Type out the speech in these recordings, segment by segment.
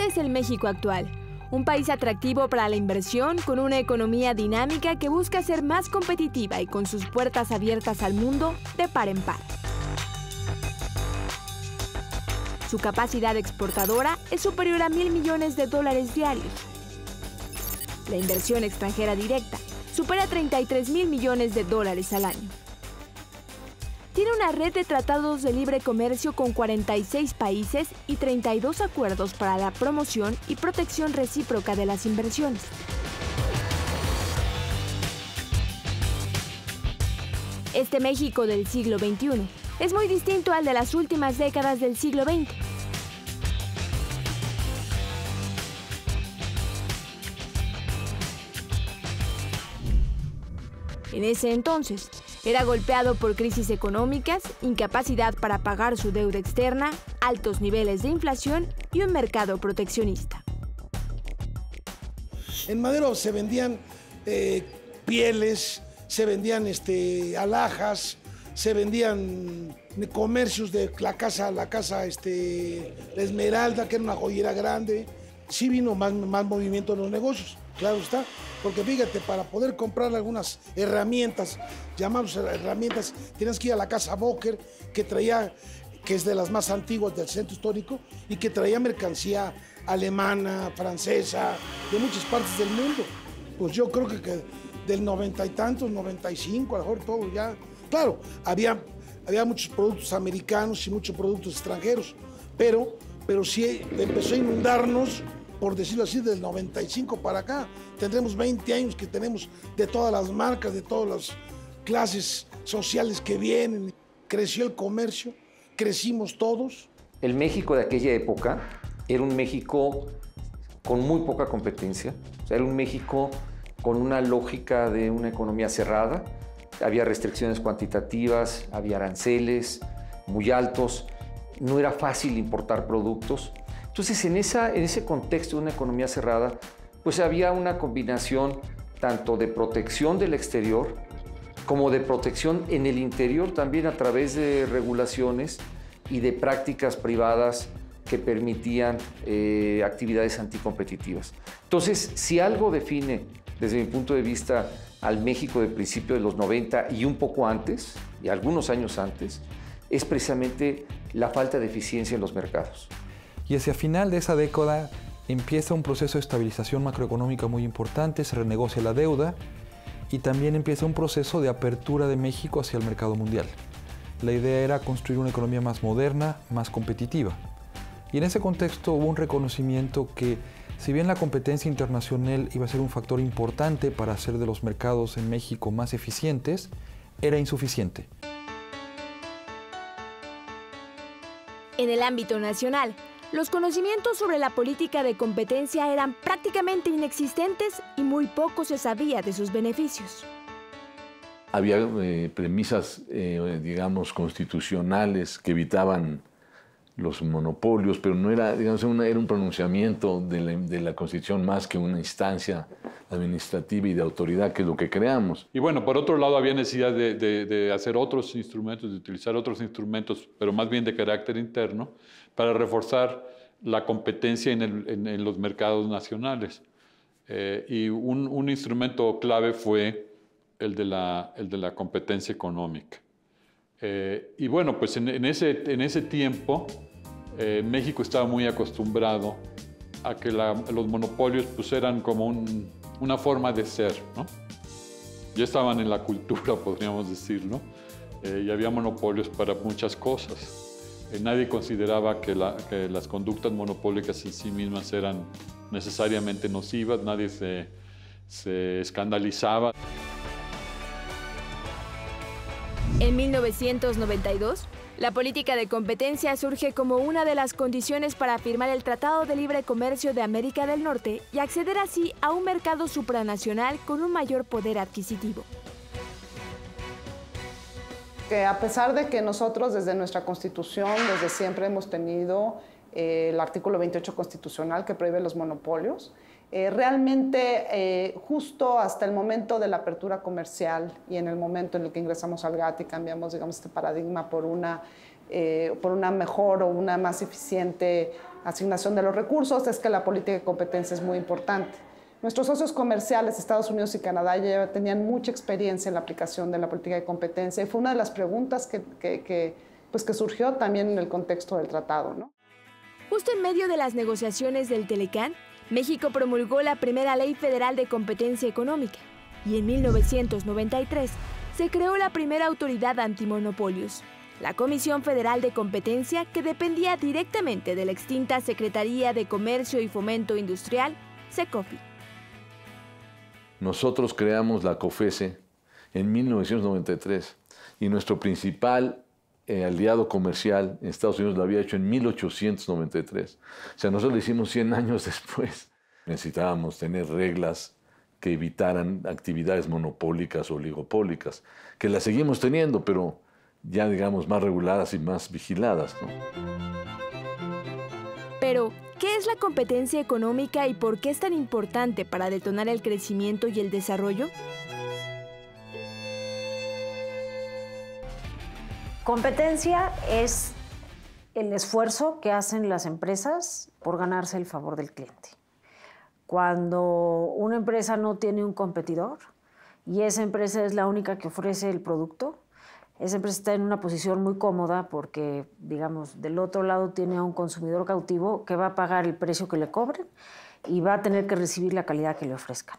es el México actual. Un país atractivo para la inversión, con una economía dinámica que busca ser más competitiva y con sus puertas abiertas al mundo de par en par. Su capacidad exportadora es superior a $1.000 millones diarios. La inversión extranjera directa supera $33.000 millones al año. Tiene una red de tratados de libre comercio con 46 países y 32 acuerdos para la promoción y protección recíproca de las inversiones. Este México del siglo XXI es muy distinto al de las últimas décadas del siglo XX. En ese entonces, era golpeado por crisis económicas, incapacidad para pagar su deuda externa, altos niveles de inflación y un mercado proteccionista. En Madero se vendían pieles, se vendían alhajas, se vendían comercios de la casa La Esmeralda, que era una joyera grande. Sí vino más movimiento en los negocios, claro está, porque fíjate, para poder comprar algunas herramientas, llamamos herramientas, tienes que ir a la Casa Boker, que es de las más antiguas del centro histórico, y que traía mercancía alemana, francesa, de muchas partes del mundo. Pues yo creo que del 90 y tantos, 95, a lo mejor todo ya. Claro, había muchos productos americanos y muchos productos extranjeros, pero sí empezó a inundarnos, por decirlo así, del 95 para acá. Tendremos 20 años que tenemos de todas las marcas, de todas las clases sociales que vienen. Creció el comercio, crecimos todos. El México de aquella época era un México con muy poca competencia, o sea, era un México con una lógica de una economía cerrada. Había restricciones cuantitativas, había aranceles muy altos, no era fácil importar productos. Entonces, en ese contexto de una economía cerrada, pues había una combinación tanto de protección del exterior como de protección en el interior también a través de regulaciones y de prácticas privadas que permitían actividades anticompetitivas. Entonces, si algo define, desde mi punto de vista, al México de principio de los 90 y un poco antes, y algunos años antes, es precisamente la falta de eficiencia en los mercados. Y hacia final de esa década empieza un proceso de estabilización macroeconómica muy importante, se renegocia la deuda y también empieza un proceso de apertura de México hacia el mercado mundial. La idea era construir una economía más moderna, más competitiva. Y en ese contexto hubo un reconocimiento que, si bien la competencia internacional iba a ser un factor importante para hacer de los mercados en México más eficientes, era insuficiente. En el ámbito nacional, los conocimientos sobre la política de competencia eran prácticamente inexistentes y muy poco se sabía de sus beneficios. Había premisas, digamos, constitucionales que evitaban los monopolios, pero no era, digamos, era un pronunciamiento de la Constitución más que una instancia administrativa y de autoridad, que es lo que creamos. Y bueno, por otro lado, había necesidad de hacer otros instrumentos, de utilizar otros instrumentos, pero más bien de carácter interno, para reforzar la competencia en los mercados nacionales. Y un instrumento clave fue el de la competencia económica. Y bueno, pues en ese tiempo, México estaba muy acostumbrado a que los monopolios pues, eran como una forma de ser, ¿no? Ya estaban en la cultura, podríamos decir, ¿no? Y había monopolios para muchas cosas. Nadie consideraba que las conductas monopólicas en sí mismas eran necesariamente nocivas, nadie se escandalizaba. En 1992, la política de competencia surge como una de las condiciones para firmar el Tratado de Libre Comercio de América del Norte y acceder así a un mercado supranacional con un mayor poder adquisitivo. Que a pesar de que nosotros desde nuestra Constitución, desde siempre hemos tenido el artículo 28 constitucional que prohíbe los monopolios, realmente justo hasta el momento de la apertura comercial y en el momento en el que ingresamos al GATT y cambiamos, digamos, este paradigma por una mejor o una más eficiente asignación de los recursos, es que la política de competencia es muy importante. Nuestros socios comerciales, Estados Unidos y Canadá, ya tenían mucha experiencia en la aplicación de la política de competencia y fue una de las preguntas que surgió también en el contexto del tratado, ¿no? Justo en medio de las negociaciones del Telecán, México promulgó la primera Ley Federal de Competencia Económica y en 1993 se creó la primera autoridad antimonopolios, la Comisión Federal de Competencia, que dependía directamente de la extinta Secretaría de Comercio y Fomento Industrial, SECOFI. Nosotros creamos la COFECE en 1993 y nuestro principal aliado comercial en Estados Unidos lo había hecho en 1893. O sea, nosotros lo hicimos 100 años después. Necesitábamos tener reglas que evitaran actividades monopólicas o oligopólicas, que las seguimos teniendo, pero ya, digamos, más reguladas y más vigiladas, ¿no? Pero, ¿qué es la competencia económica y por qué es tan importante para detonar el crecimiento y el desarrollo? Competencia es el esfuerzo que hacen las empresas por ganarse el favor del cliente. Cuando una empresa no tiene un competidor y esa empresa es la única que ofrece el producto, esa empresa está en una posición muy cómoda porque, digamos, del otro lado tiene a un consumidor cautivo que va a pagar el precio que le cobren y va a tener que recibir la calidad que le ofrezcan.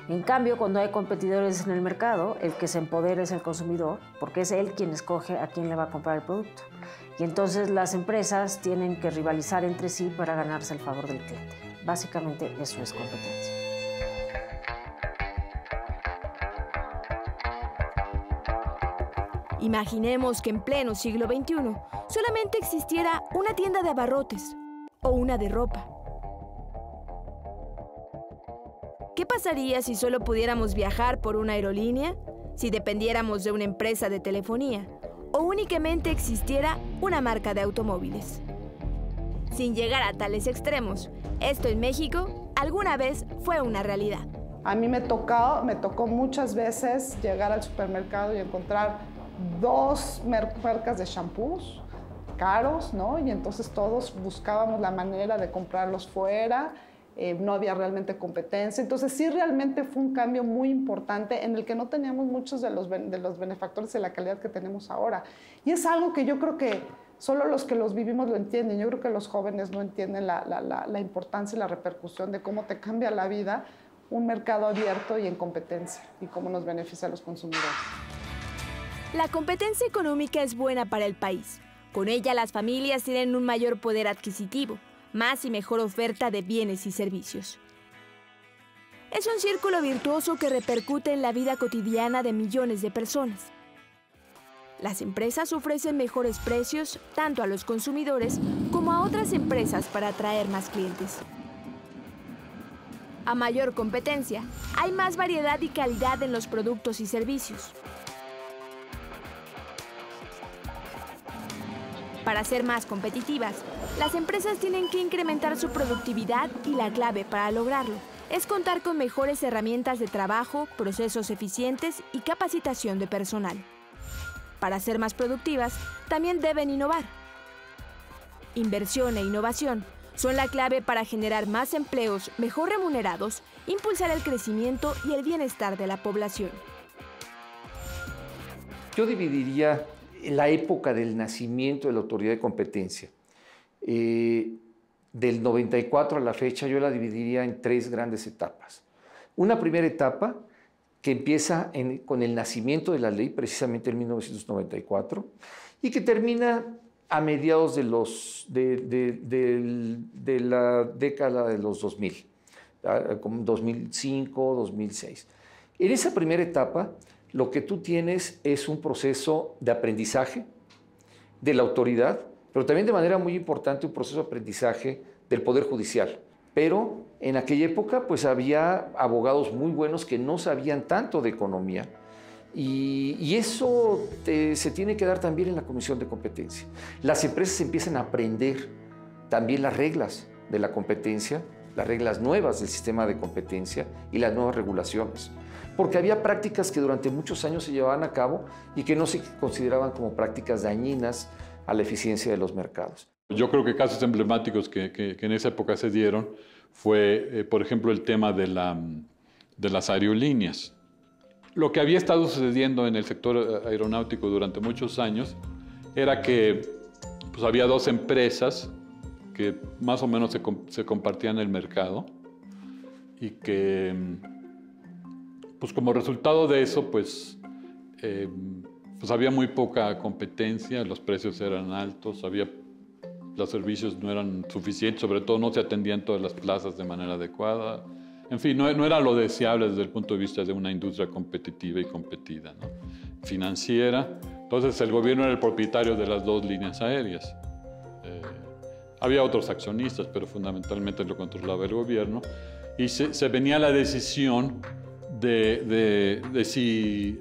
En cambio, cuando hay competidores en el mercado, el que se empodera es el consumidor, porque es él quien escoge a quién le va a comprar el producto. Y entonces las empresas tienen que rivalizar entre sí para ganarse el favor del cliente. Básicamente eso es competencia. Imaginemos que en pleno siglo XXI solamente existiera una tienda de abarrotes o una de ropa. ¿Qué pasaría si solo pudiéramos viajar por una aerolínea, si dependiéramos de una empresa de telefonía o únicamente existiera una marca de automóviles? Sin llegar a tales extremos, esto en México alguna vez fue una realidad. A mí me tocó muchas veces llegar al supermercado y encontrar 2 marcas de shampoos caros, ¿no? Y entonces todos buscábamos la manera de comprarlos fuera. No había realmente competencia. Entonces sí realmente fue un cambio muy importante en el que no teníamos muchos de los benefactores de la calidad que tenemos ahora. Y es algo que yo creo que solo los que los vivimos lo entienden. Yo creo que los jóvenes no entienden la importancia y la repercusión de cómo te cambia la vida un mercado abierto y en competencia y cómo nos beneficia a los consumidores. La competencia económica es buena para el país. Con ella las familias tienen un mayor poder adquisitivo, más y mejor oferta de bienes y servicios. Es un círculo virtuoso que repercute en la vida cotidiana de millones de personas. Las empresas ofrecen mejores precios tanto a los consumidores como a otras empresas para atraer más clientes. A mayor competencia, hay más variedad y calidad en los productos y servicios. Para ser más competitivas, las empresas tienen que incrementar su productividad y la clave para lograrlo es contar con mejores herramientas de trabajo, procesos eficientes y capacitación de personal. Para ser más productivas, también deben innovar. Inversión e innovación son la clave para generar más empleos mejor remunerados, impulsar el crecimiento y el bienestar de la población. Yo dividiría la época del nacimiento de la autoridad de competencia. Del 94 a la fecha yo la dividiría en 3 grandes etapas. Una primera etapa que empieza con el nacimiento de la ley, precisamente en 1994, y que termina a mediados de la década de los 2000, como 2005, 2006. En esa primera etapa, lo que tú tienes es un proceso de aprendizaje de la autoridad, pero también de manera muy importante un proceso de aprendizaje del Poder Judicial. Pero en aquella época pues había abogados muy buenos que no sabían tanto de economía y eso se tiene que dar también en la Comisión de Competencia. Las empresas empiezan a aprender también las reglas de la competencia, las reglas nuevas del sistema de competencia y las nuevas regulaciones. Porque había prácticas que durante muchos años se llevaban a cabo y que no se consideraban como prácticas dañinas a la eficiencia de los mercados. Yo creo que casos emblemáticos que en esa época se dieron fue, por ejemplo, el tema de las aerolíneas. Lo que había estado sucediendo en el sector aeronáutico durante muchos años era que pues, había dos empresas que más o menos se compartían el mercado y que, pues como resultado de eso, pues había muy poca competencia, los precios eran altos, los servicios no eran suficientes, sobre todo no se atendían todas las plazas de manera adecuada. En fin, no era lo deseable desde el punto de vista de una industria competitiva y competida, ¿no? Financiera. Entonces el gobierno era el propietario de las dos líneas aéreas. Había otros accionistas, pero fundamentalmente lo controlaba el gobierno. Y se venía la decisión de si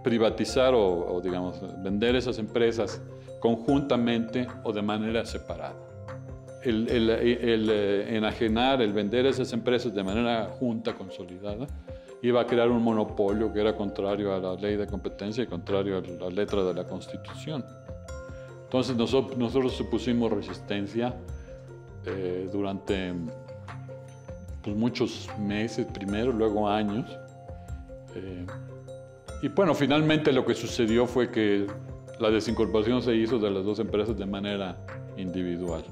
privatizar o digamos, vender esas empresas conjuntamente o de manera separada. El enajenar, el vender esas empresas de manera junta, consolidada, iba a crear un monopolio que era contrario a la ley de competencia y contrario a la letra de la Constitución. Entonces nosotros pusimos resistencia durante pues, muchos meses, primero, luego años. Y bueno, finalmente lo que sucedió fue que la desincorporación se hizo de las dos empresas de manera individual.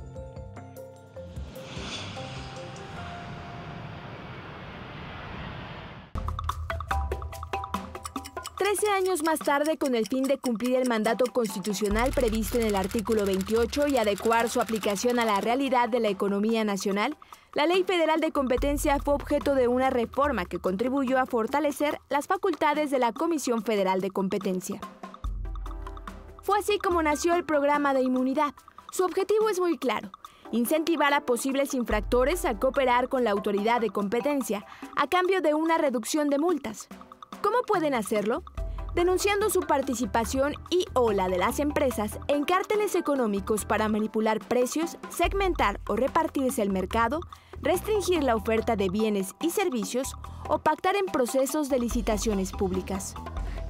Años más tarde, con el fin de cumplir el mandato constitucional previsto en el artículo 28 y adecuar su aplicación a la realidad de la economía nacional, la Ley Federal de Competencia fue objeto de una reforma que contribuyó a fortalecer las facultades de la Comisión Federal de Competencia. Fue así como nació el programa de inmunidad. Su objetivo es muy claro: incentivar a posibles infractores a cooperar con la autoridad de competencia a cambio de una reducción de multas. ¿Cómo pueden hacerlo? Denunciando su participación y/o la de las empresas en cárteles económicos para manipular precios, segmentar o repartirse el mercado, restringir la oferta de bienes y servicios o pactar en procesos de licitaciones públicas.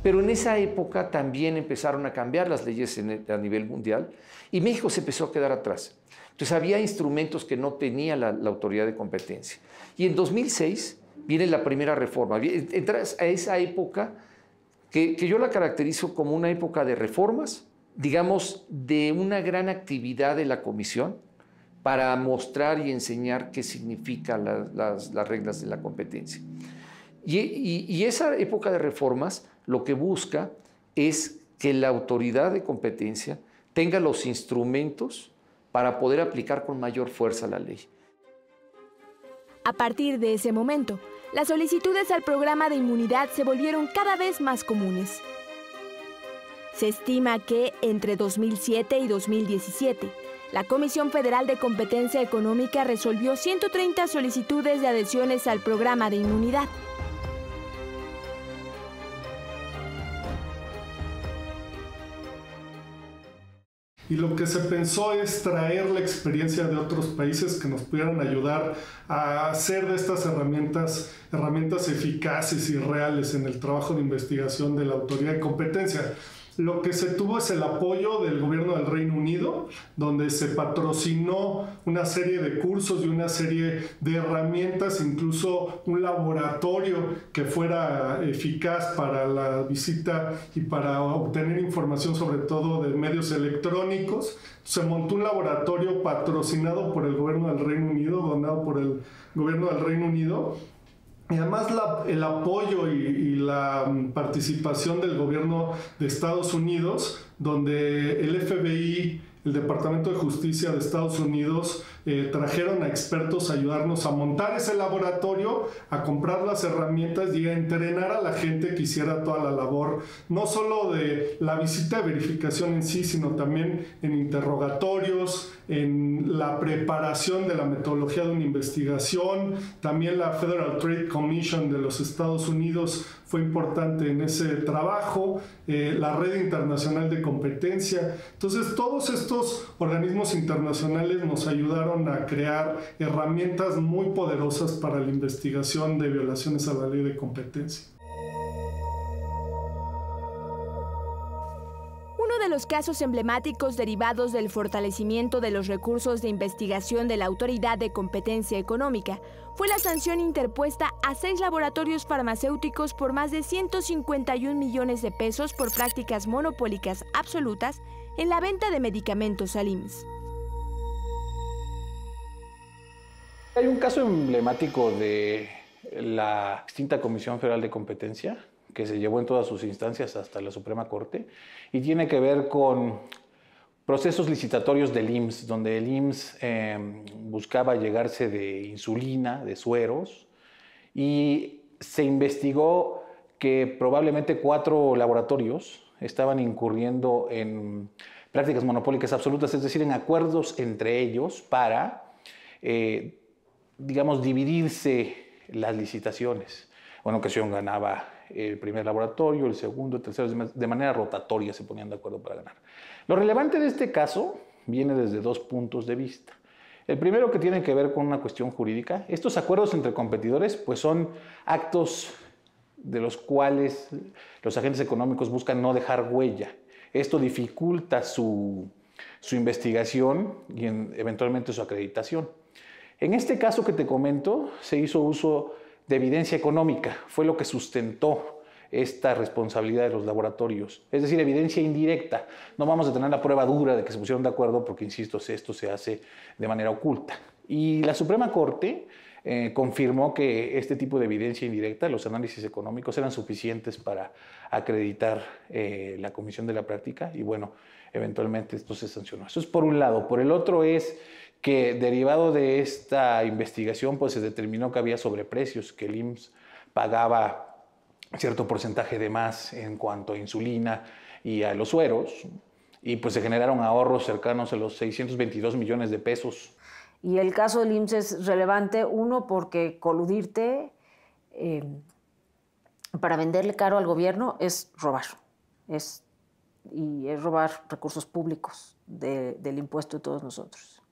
Pero en esa época también empezaron a cambiar las leyes a nivel mundial y México se empezó a quedar atrás. Entonces había instrumentos que no tenía la autoridad de competencia. Y en 2006 viene la primera reforma. Entras a esa época que yo la caracterizo como una época de reformas, digamos, de una gran actividad de la Comisión para mostrar y enseñar qué significan las reglas de la competencia. Y esa época de reformas lo que busca es que la autoridad de competencia tenga los instrumentos para poder aplicar con mayor fuerza la ley. A partir de ese momento, las solicitudes al programa de inmunidad se volvieron cada vez más comunes. Se estima que entre 2007 y 2017, la Comisión Federal de Competencia Económica resolvió 130 solicitudes de adhesiones al programa de inmunidad. Y lo que se pensó es traer la experiencia de otros países que nos pudieran ayudar a hacer de estas herramientas eficaces y reales en el trabajo de investigación de la autoridad de competencia. Lo que se tuvo es el apoyo del gobierno del Reino Unido, donde se patrocinó una serie de cursos y una serie de herramientas, incluso un laboratorio que fuera eficaz para la visita y para obtener información, sobre todo de medios electrónicos. Se montó un laboratorio patrocinado por el gobierno del Reino Unido, donado por el gobierno del Reino Unido. Y además el apoyo y la participación del gobierno de Estados Unidos, donde el FBI, el Departamento de Justicia de Estados Unidos, trajeron a expertos a ayudarnos a montar ese laboratorio, a comprar las herramientas y a entrenar a la gente que hiciera toda la labor, no solo de la visita de verificación en sí, sino también en interrogatorios, en la preparación de la metodología de una investigación. También la Federal Trade Commission de los Estados Unidos fue importante en ese trabajo, la Red Internacional de Competencia. Entonces, todos estos organismos internacionales nos ayudaron a crear herramientas muy poderosas para la investigación de violaciones a la ley de competencia. Uno Uno de los casos emblemáticos derivados del fortalecimiento de los recursos de investigación de la Autoridad de Competencia Económica fue la sanción interpuesta a 6 laboratorios farmacéuticos por más de 151 millones de pesos por prácticas monopólicas absolutas en la venta de medicamentos al IMSS. Hay un caso emblemático de la extinta Comisión Federal de Competencia, que se llevó en todas sus instancias hasta la Suprema Corte, y tiene que ver con procesos licitatorios del IMSS, donde el IMSS buscaba llegarse de insulina, de sueros, y se investigó que probablemente 4 laboratorios estaban incurriendo en prácticas monopólicas absolutas, es decir, en acuerdos entre ellos para, digamos, dividirse las licitaciones. En una ocasión ganaba el primer laboratorio, el segundo, el tercero, de manera rotatoria se ponían de acuerdo para ganar. Lo relevante de este caso viene desde 2 puntos de vista. El primero, que tiene que ver con una cuestión jurídica. Estos acuerdos entre competidores pues son actos de los cuales los agentes económicos buscan no dejar huella. Esto dificulta su investigación y eventualmente su acreditación. En este caso que te comento, se hizo uso de evidencia económica, fue lo que sustentó esta responsabilidad de los laboratorios, es decir, evidencia indirecta. No vamos a tener la prueba dura de que se pusieron de acuerdo porque, insisto, esto se hace de manera oculta. Y la Suprema Corte confirmó que este tipo de evidencia indirecta, los análisis económicos, eran suficientes para acreditar la comisión de la práctica y, bueno, eventualmente esto se sancionó. Eso es por un lado. Por el otro es que, derivado de esta investigación, pues se determinó que había sobreprecios, que el IMSS pagaba cierto porcentaje de más en cuanto a insulina y a los sueros, y pues se generaron ahorros cercanos a los 622 millones de pesos. Y el caso del IMSS es relevante, uno, porque coludirte para venderle caro al gobierno es robar, es robar recursos públicos del impuesto de todos nosotros.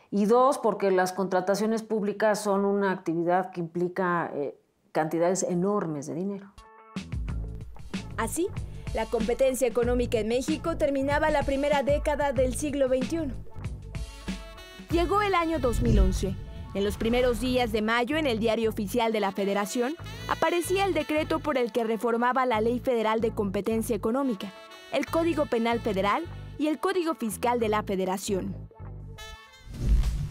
Y 2, porque las contrataciones públicas son una actividad que implica cantidades enormes de dinero. Así, la competencia económica en México terminaba la primera década del siglo XXI. Llegó el año 2011. En los primeros días de mayo, en el Diario Oficial de la Federación, aparecía el decreto por el que reformaba la Ley Federal de Competencia Económica, el Código Penal Federal y el Código Fiscal de la Federación.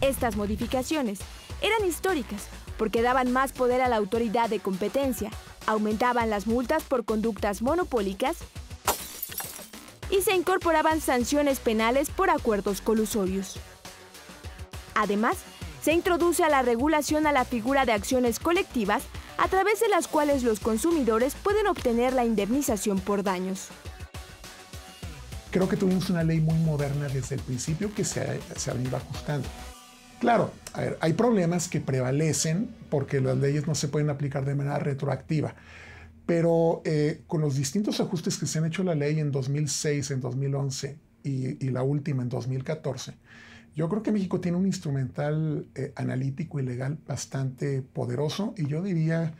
Estas modificaciones eran históricas porque daban más poder a la Autoridad de Competencia, aumentaban las multas por conductas monopólicas y se incorporaban sanciones penales por acuerdos colusorios. Además, se introduce a la regulación a la figura de acciones colectivas a través de las cuales los consumidores pueden obtener la indemnización por daños. Creo que tuvimos una ley muy moderna desde el principio que se ha venido ajustando. Claro, a ver, hay problemas que prevalecen porque las leyes no se pueden aplicar de manera retroactiva, pero con los distintos ajustes que se han hecho a la ley en 2006, en 2011 y la última en 2014, yo creo que México tiene un instrumental analítico y legal bastante poderoso y yo diría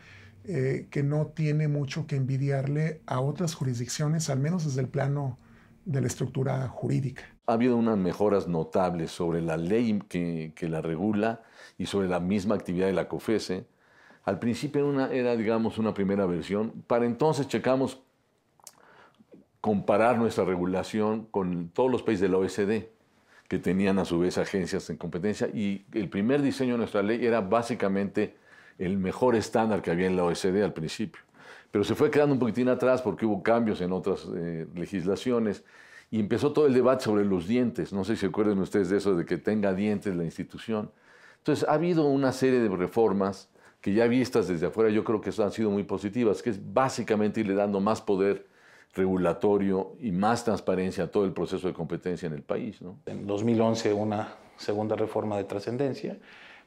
que no tiene mucho que envidiarle a otras jurisdicciones, al menos desde el plano de la estructura jurídica. Ha habido unas mejoras notables sobre la ley que la regula y sobre la misma actividad de la COFECE. Al principio era, digamos, una primera versión. Para entonces checamos comparar nuestra regulación con todos los países de la OECD, que tenían a su vez agencias en competencia, y el primer diseño de nuestra ley era básicamente el mejor estándar que había en la OECD al principio. Pero se fue quedando un poquitín atrás porque hubo cambios en otras legislaciones y empezó todo el debate sobre los dientes. No sé si se acuerdan ustedes de eso, de que tenga dientes la institución. Entonces ha habido una serie de reformas que ya vistas desde afuera yo creo que han sido muy positivas, que es básicamente irle dando más poder regulatorio y más transparencia a todo el proceso de competencia en el país, ¿no? En 2011 una segunda reforma de trascendencia.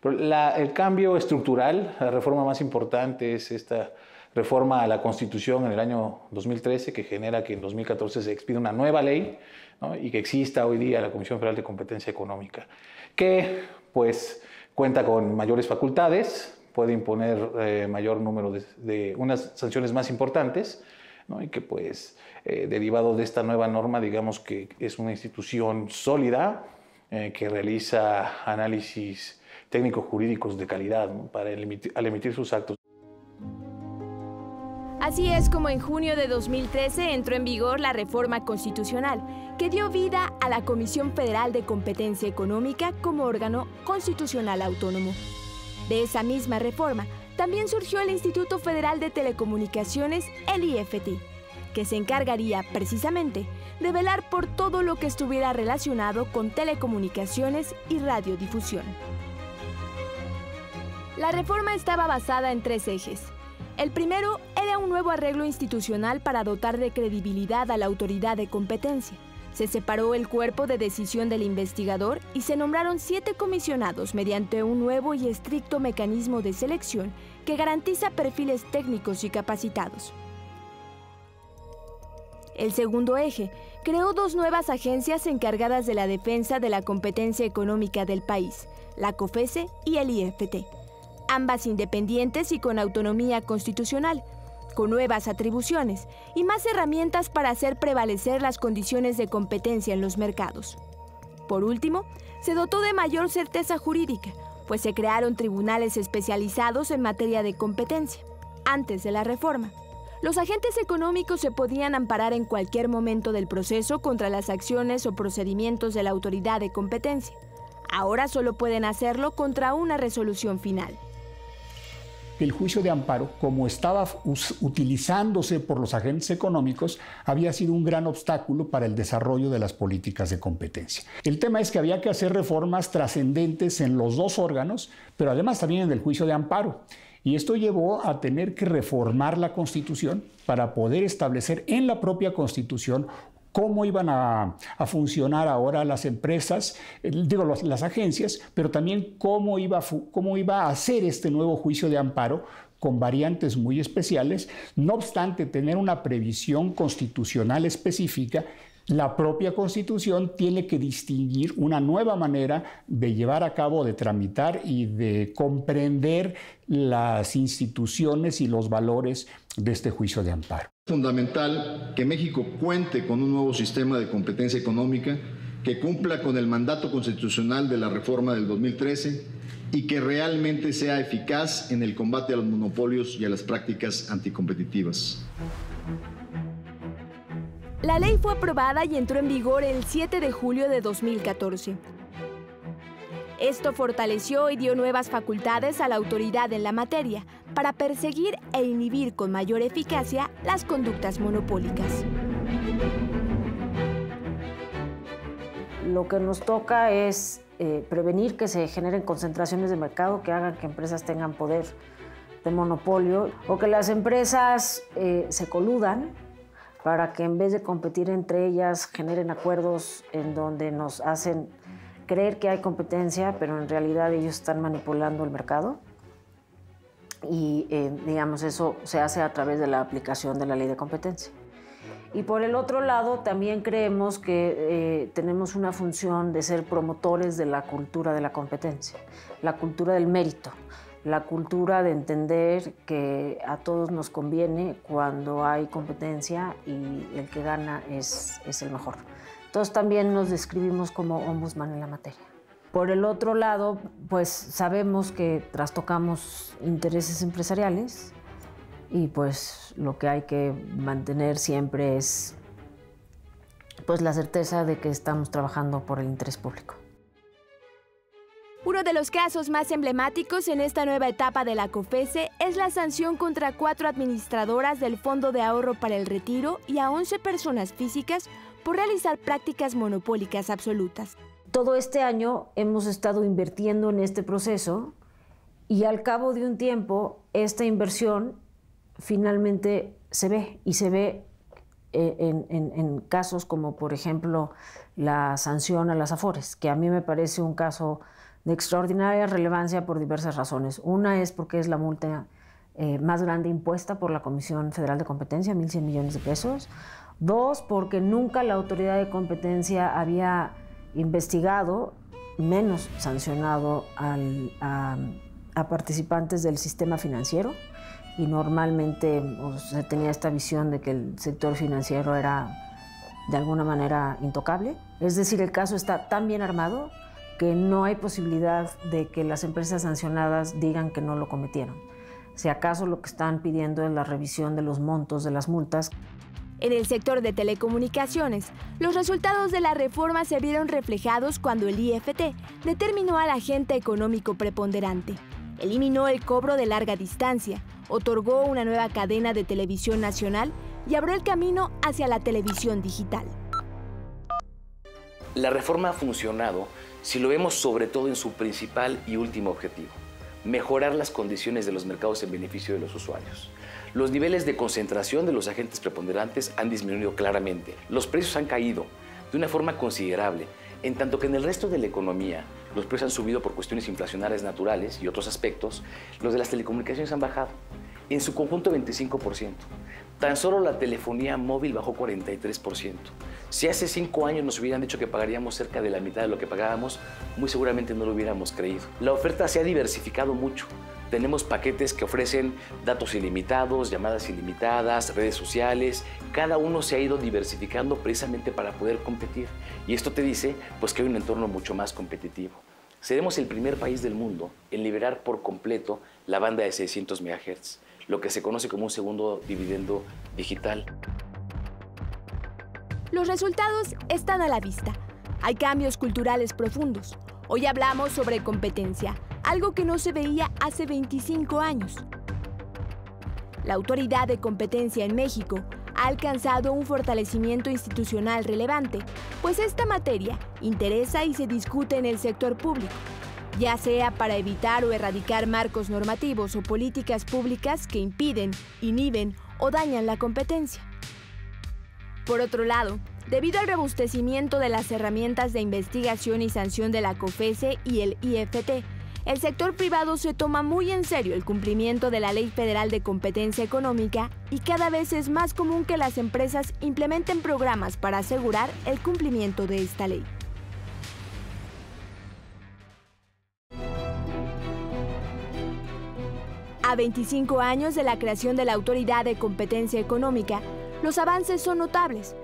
Pero el cambio estructural, la reforma más importante es esta reforma a la Constitución en el año 2013, que genera que en 2014 se expida una nueva ley, ¿no? Y que exista hoy día la Comisión Federal de Competencia Económica, que pues cuenta con mayores facultades, puede imponer mayor número de unas sanciones más importantes, ¿no? Y que pues derivado de esta nueva norma, digamos que es una institución sólida que realiza análisis técnico-jurídicos de calidad, ¿no? Al emitir sus actos. Así es como en junio de 2013 entró en vigor la reforma constitucional, que dio vida a la Comisión Federal de Competencia Económica como órgano constitucional autónomo. De esa misma reforma, también surgió el Instituto Federal de Telecomunicaciones, el IFT, que se encargaría precisamente de velar por todo lo que estuviera relacionado con telecomunicaciones y radiodifusión. La reforma estaba basada en 3 ejes. El primero era un nuevo arreglo institucional para dotar de credibilidad a la autoridad de competencia. Se separó el cuerpo de decisión del investigador y se nombraron 7 comisionados mediante un nuevo y estricto mecanismo de selección que garantiza perfiles técnicos y capacitados. El segundo eje creó 2 nuevas agencias encargadas de la defensa de la competencia económica del país, la COFECE y el IFT, ambas independientes y con autonomía constitucional, con nuevas atribuciones y más herramientas para hacer prevalecer las condiciones de competencia en los mercados. Por último, se dotó de mayor certeza jurídica, pues se crearon tribunales especializados en materia de competencia. Antes de la reforma, los agentes económicos se podían amparar en cualquier momento del proceso contra las acciones o procedimientos de la autoridad de competencia. Ahora solo pueden hacerlo contra una resolución final. El juicio de amparo, como estaba utilizándose por los agentes económicos, había sido un gran obstáculo para el desarrollo de las políticas de competencia. El tema es que había que hacer reformas trascendentes en los 2 órganos, pero además también en el juicio de amparo. Y esto llevó a tener que reformar la Constitución para poder establecer en la propia Constitución cómo iban a funcionar ahora las empresas, las agencias, pero también cómo iba a hacer este nuevo juicio de amparo con variantes muy especiales. No obstante tener una previsión constitucional específica, la propia Constitución tiene que distinguir una nueva manera de llevar a cabo, de tramitar y de comprender las instituciones y los valores de este juicio de amparo. Es fundamental que México cuente con un nuevo sistema de competencia económica que cumpla con el mandato constitucional de la reforma del 2013 y que realmente sea eficaz en el combate a los monopolios y a las prácticas anticompetitivas. La ley fue aprobada y entró en vigor el 7 de julio de 2014. Esto fortaleció y dio nuevas facultades a la autoridad en la materia para perseguir e inhibir con mayor eficacia las conductas monopólicas. Lo que nos toca es prevenir que se generen concentraciones de mercado que hagan que empresas tengan poder de monopolio o que las empresas se coludan para que en vez de competir entre ellas generen acuerdos en donde nos hacen creer que hay competencia, pero en realidad ellos están manipulando el mercado. Y digamos, eso se hace a través de la aplicación de la ley de competencia. Y por el otro lado, también creemos que tenemos una función de ser promotores de la cultura de la competencia, la cultura del mérito, la cultura de entender que a todos nos conviene cuando hay competencia y el que gana es el mejor. Entonces también nos describimos como ombudsman en la materia. Por el otro lado, pues sabemos que trastocamos intereses empresariales y pues lo que hay que mantener siempre es pues la certeza de que estamos trabajando por el interés público. Uno de los casos más emblemáticos en esta nueva etapa de la COFECE es la sanción contra 4 administradoras del Fondo de Ahorro para el Retiro y a 11 personas físicas por realizar prácticas monopólicas absolutas. Todo este año hemos estado invirtiendo en este proceso y al cabo de un tiempo esta inversión finalmente se ve y se ve en casos como por ejemplo la sanción a las Afores, que a mí me parece un caso de extraordinaria relevancia por diversas razones. Una es porque es la multa más grande impuesta por la Comisión Federal de Competencia, 1.100 millones de pesos. 2, porque nunca la autoridad de competencia había investigado, menos sancionado a participantes del sistema financiero. y normalmente se tenía esta visión de que el sector financiero era de alguna manera intocable. Es decir, el caso está tan bien armado que no hay posibilidad de que las empresas sancionadas digan que no lo cometieron. Si acaso lo que están pidiendo es la revisión de los montos de las multas. En el sector de telecomunicaciones, los resultados de la reforma se vieron reflejados cuando el IFT determinó al agente económico preponderante, eliminó el cobro de larga distancia, otorgó una nueva cadena de televisión nacional y abrió el camino hacia la televisión digital. La reforma ha funcionado si lo vemos sobre todo en su principal y último objetivo: mejorar las condiciones de los mercados en beneficio de los usuarios. Los niveles de concentración de los agentes preponderantes han disminuido claramente. Los precios han caído de una forma considerable, en tanto que en el resto de la economía los precios han subido por cuestiones inflacionarias naturales y otros aspectos. Los de las telecomunicaciones han bajado, en su conjunto 25%. Tan solo la telefonía móvil bajó 43%. Si hace 5 años nos hubieran dicho que pagaríamos cerca de la mitad de lo que pagábamos, muy seguramente no lo hubiéramos creído. La oferta se ha diversificado mucho. Tenemos paquetes que ofrecen datos ilimitados, llamadas ilimitadas, redes sociales. Cada uno se ha ido diversificando precisamente para poder competir. Y esto te dice pues, que hay un entorno mucho más competitivo. Seremos el primer país del mundo en liberar por completo la banda de 600 MHz, lo que se conoce como un segundo dividendo digital. Los resultados están a la vista. Hay cambios culturales profundos. Hoy hablamos sobre competencia, algo que no se veía hace 25 años. La Autoridad de Competencia en México ha alcanzado un fortalecimiento institucional relevante, pues esta materia interesa y se discute en el sector público, ya sea para evitar o erradicar marcos normativos o políticas públicas que impiden, inhiben o dañan la competencia. Por otro lado, debido al robustecimiento de las herramientas de investigación y sanción de la COFECE y el IFT, el sector privado se toma muy en serio el cumplimiento de la Ley Federal de Competencia Económica y cada vez es más común que las empresas implementen programas para asegurar el cumplimiento de esta ley. A 25 años de la creación de la Autoridad de Competencia Económica, los avances son notables.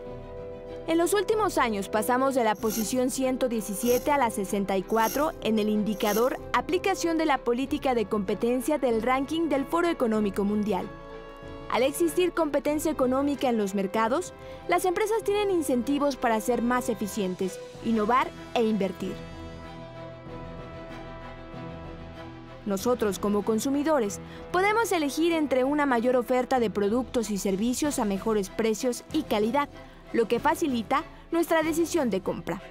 En los últimos años pasamos de la posición 117 a la 64 en el indicador Aplicación de la Política de Competencia del ranking del Foro Económico Mundial. Al existir competencia económica en los mercados, las empresas tienen incentivos para ser más eficientes, innovar e invertir. Nosotros, como consumidores, podemos elegir entre una mayor oferta de productos y servicios a mejores precios y calidad, lo que facilita nuestra decisión de compra.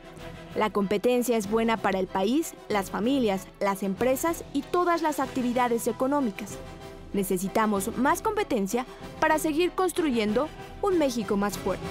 La competencia es buena para el país, las familias, las empresas y todas las actividades económicas. Necesitamos más competencia para seguir construyendo un México más fuerte.